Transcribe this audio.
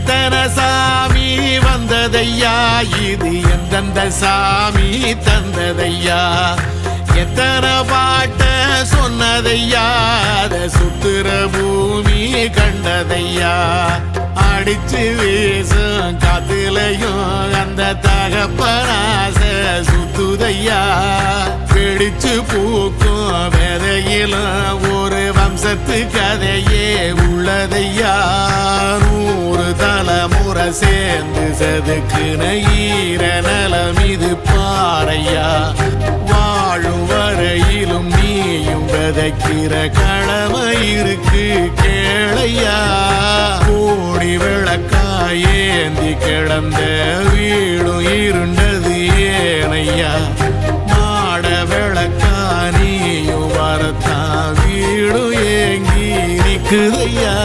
எத்தனை சாமி வந்ததையா, இது எந்தெந்த சாமி தந்ததையா, எத்தனை பாட்ட சொன்னதையா, அத சுத்துற பூமி கண்டதையா, அடிச்சு வீசும் காத்துலையும் அந்த தகப்பனாச சுத்துதையா, பிடிச்சு பூக்கும் விதையிலும் ஒரு வம்சத்து கதையே உள்ளதையா, 100 தலைமுறை சேர்ந்து செதுக்குன ஈர நலம் இது பாறையா, வாழும் வரையிலும் நீயும் விதைக்கிற கடமை இருக்கு கேளையா, கோடி விளக்காயேந்தி கிடந்த வீடும் இருண்டது ஏனையா, மாட விளக்கா நீயும் வரத்தான் வீடும் ஏங்கி நிக்குதையா.